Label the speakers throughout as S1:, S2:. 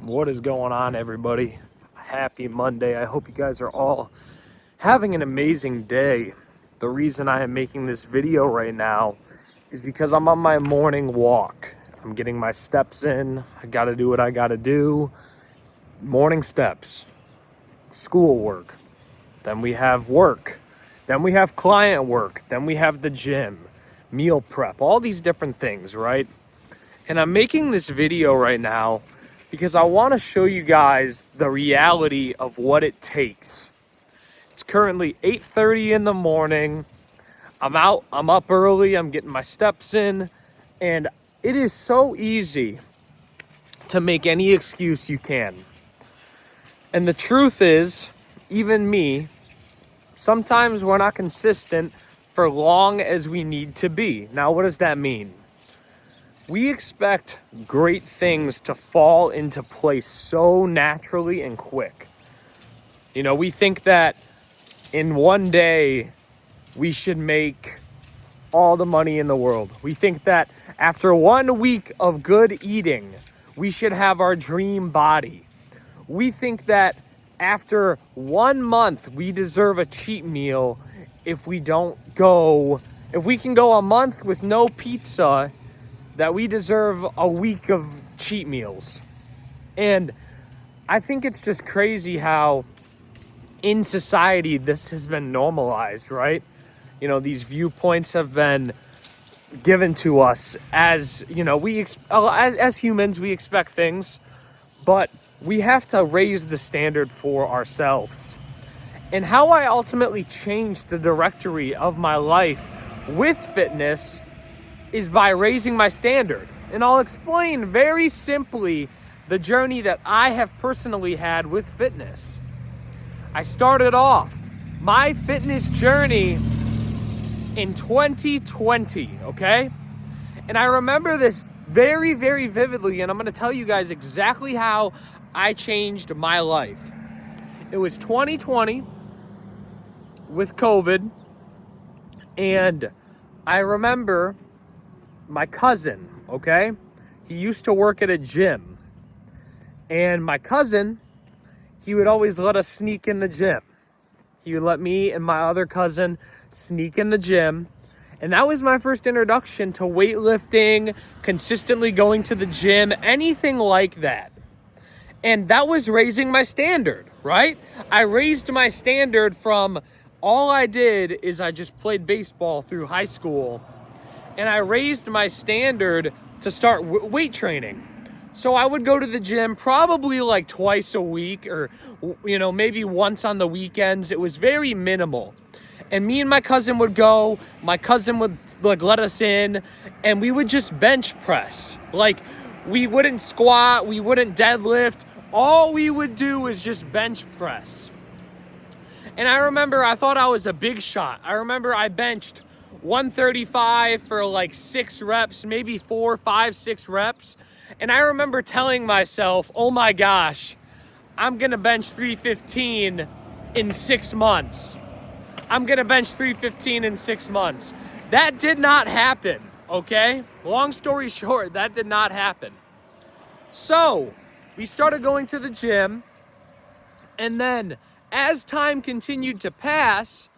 S1: What is going on, everybody? Happy Monday. I hope you guys are all having an amazing day. The reason I am making this video right now is because I'm on my morning walk. I'm getting my steps in. I gotta do what I gotta do. Morning steps, schoolwork, then we have work, then we have client work, then we have the gym, meal prep, all these different things, right? And I'm making this video right now because I want to show you guys the reality of what it takes. It's currently 8:30 in the morning. I'm up early, I'm getting my steps in, and it is so easy to make any excuse you can. And the truth is, even me, sometimes we're not consistent for long as we need to be. Now, what does that mean? We expect great things to fall into place so naturally and quick. You know, we think that in one day we should make all the money in the world. We think that after 1 week of good eating, we should have our dream body. We think that after 1 month, we deserve a cheat meal if we can go a month with no pizza, that we deserve a week of cheat meals. And I think it's just crazy how in society this has been normalized, right? You know, these viewpoints have been given to us as, you know, as humans, we expect things, but we have to raise the standard for ourselves. And how I ultimately changed the directory of my life with fitness is by raising my standard. And I'll explain very simply the journey that I have personally had with fitness. I started off my fitness journey in 2020, okay? And I remember this very, very vividly, and I'm gonna tell you guys exactly how I changed my life. It was 2020 with COVID, and I remember my cousin, okay? He used to work at a gym. And my cousin, he would always let us sneak in the gym. He would let me and my other cousin sneak in the gym. And that was my first introduction to weightlifting, consistently going to the gym, anything like that. And that was raising my standard, right? I raised my standard from all I did is I just played baseball through high school. And I raised my standard to start weight training. So I would go to the gym probably like twice a week, or, you know, maybe once on the weekends. It was very minimal. And me and my cousin would go, my cousin would let us in, and we would just bench press. Like, we wouldn't squat, we wouldn't deadlift. All we would do was just bench press. And I remember I thought I was a big shot. I remember I benched 135 for like 6 reps, maybe 4, 5, 6 reps. And I remember telling myself, oh my gosh, I'm gonna bench 315 in 6 months. I'm gonna bench 315 in 6 months. That did not happen, okay? Long story short, that did not happen. So we started going to the gym, and then as time continued to pass,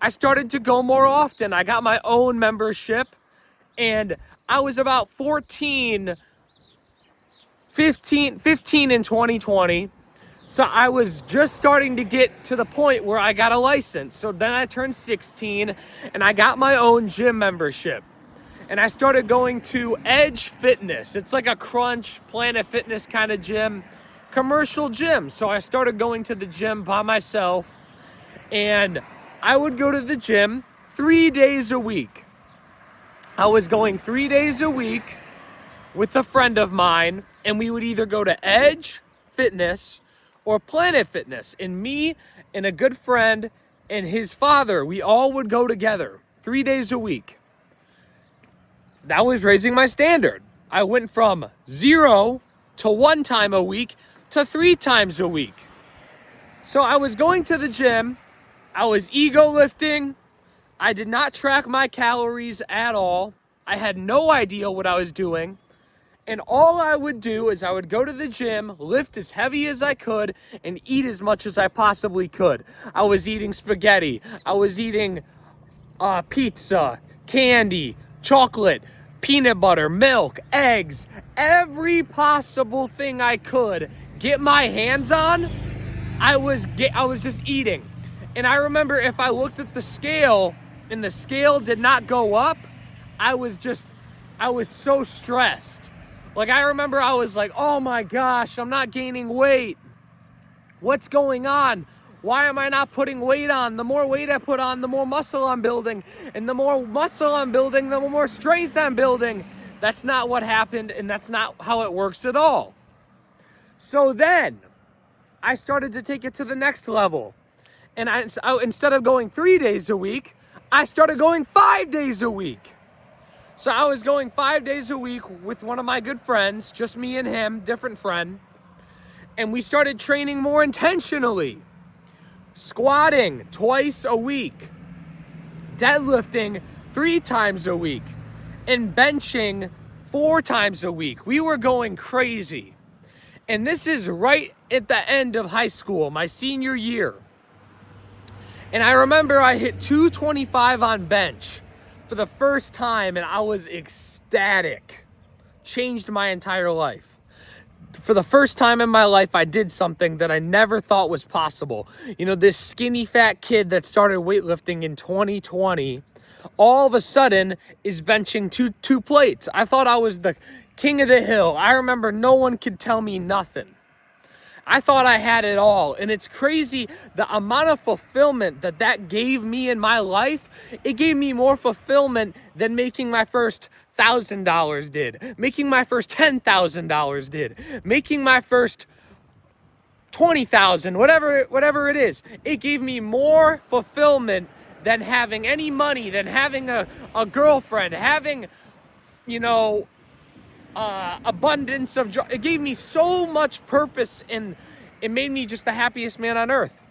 S1: I started to go more often. I got my own membership, and I was about 15 in 2020. So I was just starting to get to the point where I got a license. So then I turned 16 and I got my own gym membership. And I started going to Edge Fitness. It's like a Crunch, Planet Fitness kind of gym, commercial gym. So I started going to the gym by myself, and I would go to the gym 3 days a week. I was going 3 days a week with a friend of mine, and we would either go to Edge Fitness or Planet Fitness. And me and a good friend and his father, we all would go together 3 days a week. That was raising my standard. I went from 0 to 1 time a week to 3 times a week. So I was going to the gym, I was ego lifting. I did not track my calories at all. I had no idea what I was doing. And all I would do is I would go to the gym, lift as heavy as I could, and eat as much as I possibly could. I was eating spaghetti. I was eating pizza, candy, chocolate, peanut butter, milk, eggs, every possible thing I could get my hands on. I was just eating. And I remember if I looked at the scale and the scale did not go up, I was so stressed. Like, I remember I was like, oh my gosh, I'm not gaining weight. What's going on? Why am I not putting weight on? The more weight I put on, the more muscle I'm building. And the more muscle I'm building, the more strength I'm building. That's not what happened, and that's not how it works at all. So then I started to take it to the next level. And I instead of going 3 days a week, I started going 5 days a week. So I was going 5 days a week with one of my good friends, just me and him, different friend. And we started training more intentionally. Squatting twice a week. Deadlifting 3 times a week. And benching 4 times a week. We were going crazy. And this is right at the end of high school, my senior year. And I remember I hit 225 on bench for the first time, and I was ecstatic. Changed my entire life. For the first time in my life, I did something that I never thought was possible. You know, this skinny fat kid that started weightlifting in 2020, all of a sudden is benching two plates. I thought I was the king of the hill. I remember no one could tell me nothing. I thought I had it all, and it's crazy the amount of fulfillment that gave me in my life. It gave me more fulfillment than making my first $1,000 did, making my first $10,000 did, making my first 20,000, whatever it is. It gave me more fulfillment than having any money, than having a girlfriend, having, abundance of joy. It gave me so much purpose, and it made me just the happiest man on earth.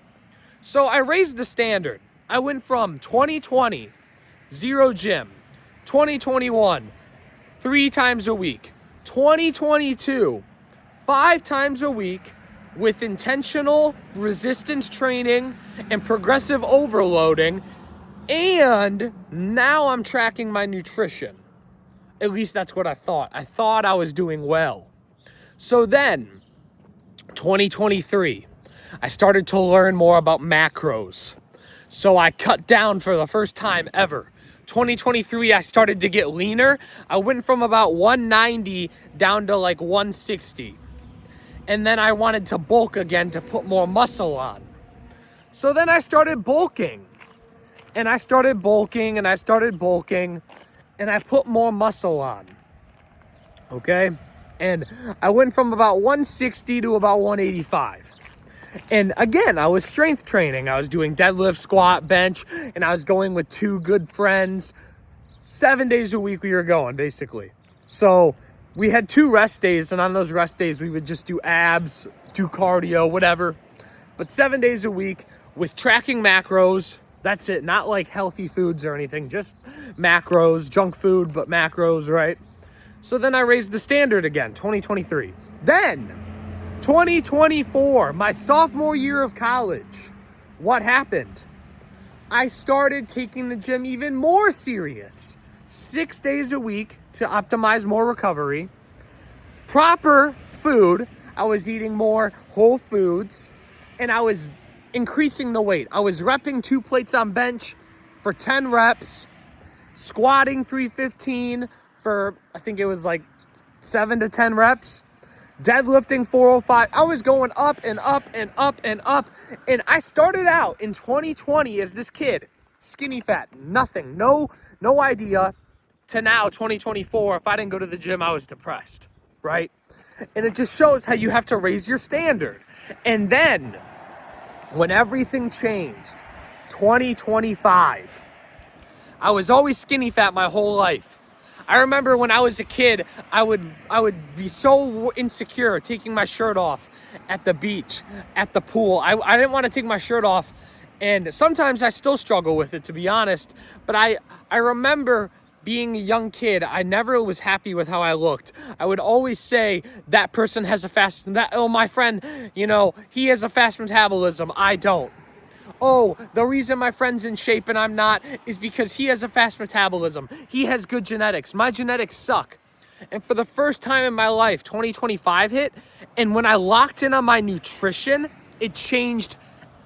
S1: So I raised the standard. I went from 2020, 0 gym, 2021, 3 times a week, 2022, 5 times a week with intentional resistance training and progressive overloading. And now I'm tracking my nutrition. At least that's what I thought. I thought I was doing well. So then, 2023, I started to learn more about macros. So I cut down for the first time ever. 2023, I started to get leaner. I went from about 190 down to like 160. And then I wanted to bulk again to put more muscle on. So then I started bulking. And I started bulking, and I started bulking. And I put more muscle on, okay? And I went from about 160 to about 185. And again, I was strength training. I was doing deadlift, squat, bench, and I was going with 2 good friends. 7 days a week we were going, basically. So we had 2 rest days, and on those rest days we would just do abs, do cardio, whatever. But 7 days a week with tracking macros. That's it, not like healthy foods or anything, just macros, junk food, but macros, right? So then I raised the standard again, 2023. Then, 2024, my sophomore year of college, what happened? I started taking the gym even more serious. 6 days a week to optimize more recovery. Proper food, I was eating more whole foods, and I was increasing the weight. I was repping 2 plates on bench for 10 reps, squatting 315 for, I think it was like 7 to 10 reps, deadlifting 405. I was going up and up and up and up. And I started out in 2020 as this kid, skinny fat, nothing, no idea, to now 2024. If I didn't go to the gym, I was depressed, right? And it just shows how you have to raise your standard. And then when everything changed, 2025, I was always skinny fat my whole life. I remember when I was a kid, I would be so insecure taking my shirt off at the beach, at the pool. I didn't want to take my shirt off, and sometimes I still struggle with it, to be honest. But I remember being a young kid, I never was happy with how I looked. I would always say that person has a fast, my friend, he has a fast metabolism. I don't. Oh, the reason my friend's in shape and I'm not is because he has a fast metabolism. He has good genetics. My genetics suck. And for the first time in my life, 2025 hit, and when I locked in on my nutrition, it changed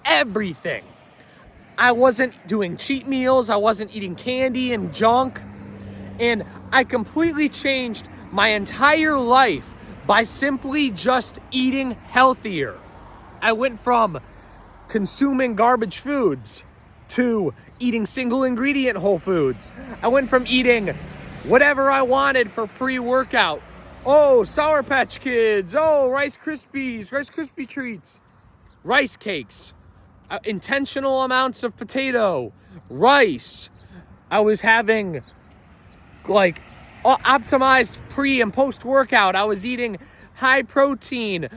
S1: everything. I wasn't doing cheat meals. I wasn't eating candy and junk. And I completely changed my entire life by simply just eating healthier. I went from consuming garbage foods to eating single ingredient whole foods. I went from eating whatever I wanted for pre-workout. Oh, Sour Patch Kids. Oh, Rice Krispies, Rice Krispie treats, rice cakes, intentional amounts of potato, rice. I was having like optimized pre and post workout. I was eating high protein,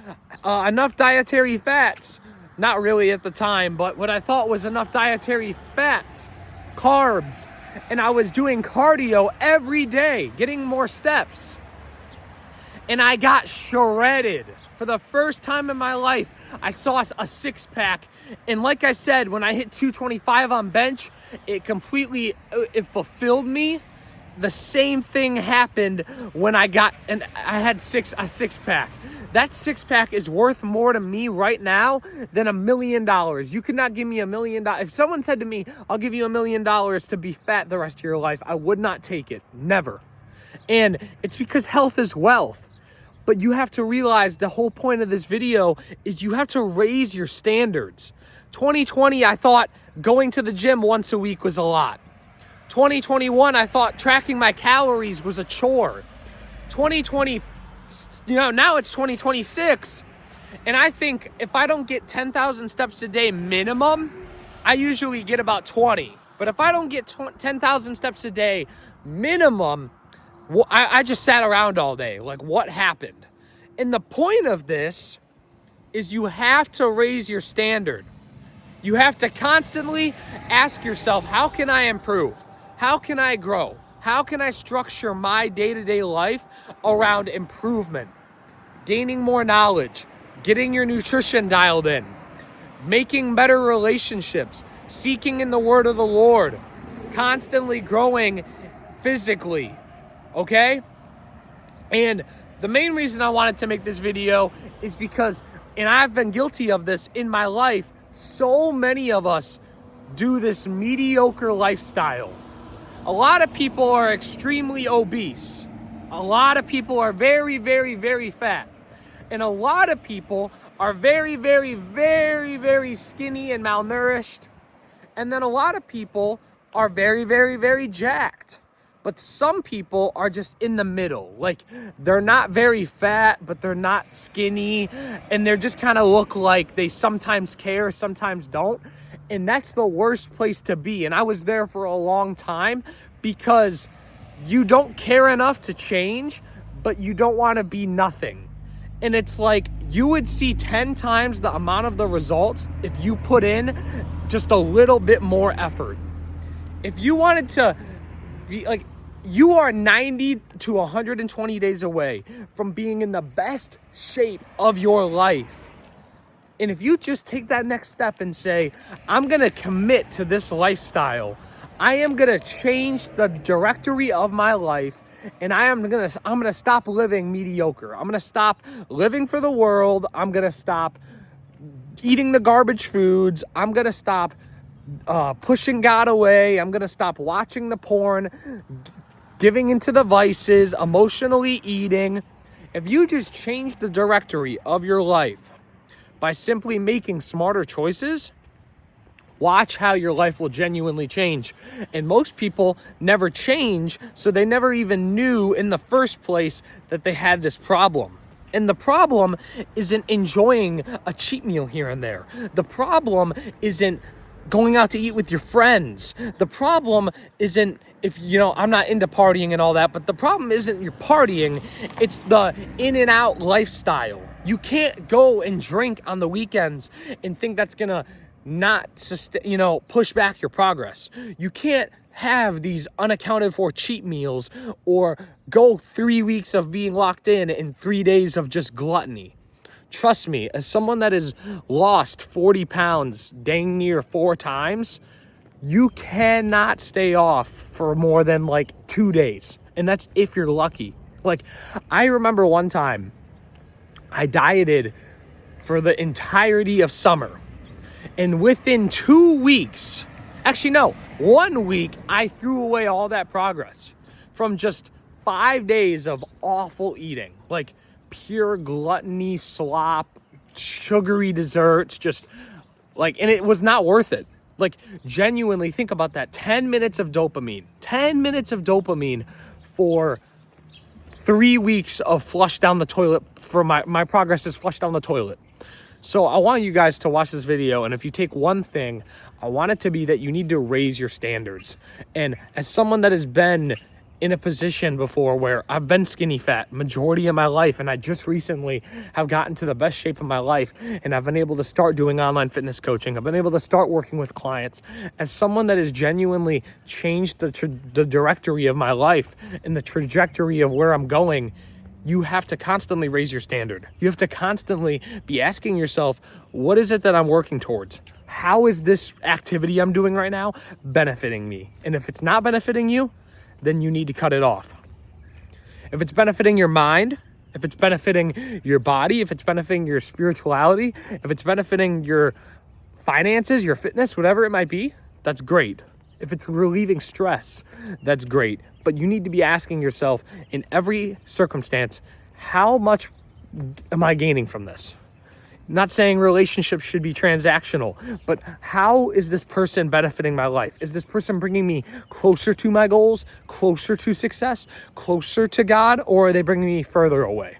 S1: enough dietary fats. Not really at the time, but what I thought was enough dietary fats, carbs. And I was doing cardio every day, getting more steps. And I got shredded. For the first time in my life, I saw a six-pack. And like I said, when I hit 225 on bench, it fulfilled me. The same thing happened when I had a six-pack. That six-pack is worth more to me right now than $1 million. You could not give me $1 million. If someone said to me, I'll give you $1 million to be fat the rest of your life, I would not take it. Never. And it's because health is wealth. But you have to realize the whole point of this video is you have to raise your standards. 2020, I thought going to the gym once a week was a lot. 2021, I thought tracking my calories was a chore. 2020, now it's 2026. And I think if I don't get 10,000 steps a day minimum, I usually get about 20. But if I don't get 10,000 steps a day minimum, I just sat around all day. Like, what happened? And the point of this is you have to raise your standard. You have to constantly ask yourself, how can I improve? How can I grow? How can I structure my day-to-day life around improvement? Gaining more knowledge, getting your nutrition dialed in, making better relationships, seeking in the word of the Lord, constantly growing physically, okay? And the main reason I wanted to make this video is because, and I've been guilty of this in my life, so many of us do this mediocre lifestyle. A lot of people are extremely obese. A lot of people are very, very, very fat. And a lot of people are very, very, very, very skinny and malnourished. And then a lot of people are very, very, very jacked. But some people are just in the middle. Like, they're not very fat, but they're not skinny. And they just kind of look like they sometimes care, sometimes don't. And that's the worst place to be. And I was there for a long time because you don't care enough to change, but you don't want to be nothing. And it's like you would see 10 times the amount of the results if you put in just a little bit more effort. If you wanted to be like, you are 90 to 120 days away from being in the best shape of your life. And if you just take that next step and say, I'm going to commit to this lifestyle, I am going to change the directory of my life, and I'm going to stop living mediocre. I'm going to stop living for the world. I'm going to stop eating the garbage foods. I'm going to stop pushing God away. I'm going to stop watching the porn, giving into the vices, emotionally eating. If you just change the directory of your life by simply making smarter choices, watch how your life will genuinely change. And most people never change, so they never even knew in the first place that they had this problem. And the problem isn't enjoying a cheat meal here and there. The problem isn't going out to eat with your friends. The problem isn't, I'm not into partying and all that, but the problem isn't your partying, it's the in and out lifestyle. You can't go and drink on the weekends and think that's gonna not push back your progress. You can't have these unaccounted for cheat meals or go 3 weeks of being locked in and 3 days of just gluttony. Trust me, as someone that has lost 40 pounds dang near 4 times, you cannot stay off for more than like 2 days. And that's if you're lucky. Like, I remember one time I dieted for the entirety of summer. And within 2 weeks, actually no, 1 week, I threw away all that progress from just 5 days of awful eating. Like pure gluttony, slop, sugary desserts, just like, and it was not worth it. Like, genuinely think about that. 10 minutes of dopamine. 10 minutes of dopamine for 3 weeks of flush down the toilet. For my progress is flush down the toilet. So I want you guys to watch this video, and if you take one thing, I want it to be that you need to raise your standards. And as someone that has been in a position before where I've been skinny fat majority of my life, and I just recently have gotten to the best shape of my life, and I've been able to start doing online fitness coaching. I've been able to start working with clients. As someone that has genuinely changed the directory of my life and the trajectory of where I'm going, you have to constantly raise your standard. You have to constantly be asking yourself, what is it that I'm working towards? How is this activity I'm doing right now benefiting me? And if it's not benefiting you, then you need to cut it off. If it's benefiting your mind, if it's benefiting your body, if it's benefiting your spirituality, if it's benefiting your finances, your fitness, whatever it might be, that's great. If it's relieving stress, that's great. But you need to be asking yourself in every circumstance, how much am I gaining from this? Not saying relationships should be transactional, but how is this person benefiting my life? Is this person bringing me closer to my goals, closer to success, closer to God, or are they bringing me further away?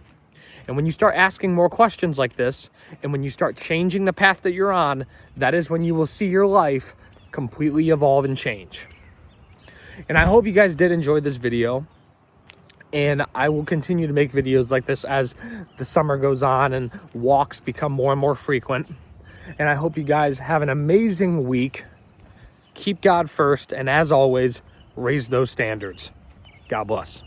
S1: And when you start asking more questions like this, and when you start changing the path that you're on, that is when you will see your life completely evolve and change. And I hope you guys did enjoy this video. And I will continue to make videos like this as the summer goes on and walks become more and more frequent. And I hope you guys have an amazing week. Keep God first. And as always, raise those standards. God bless.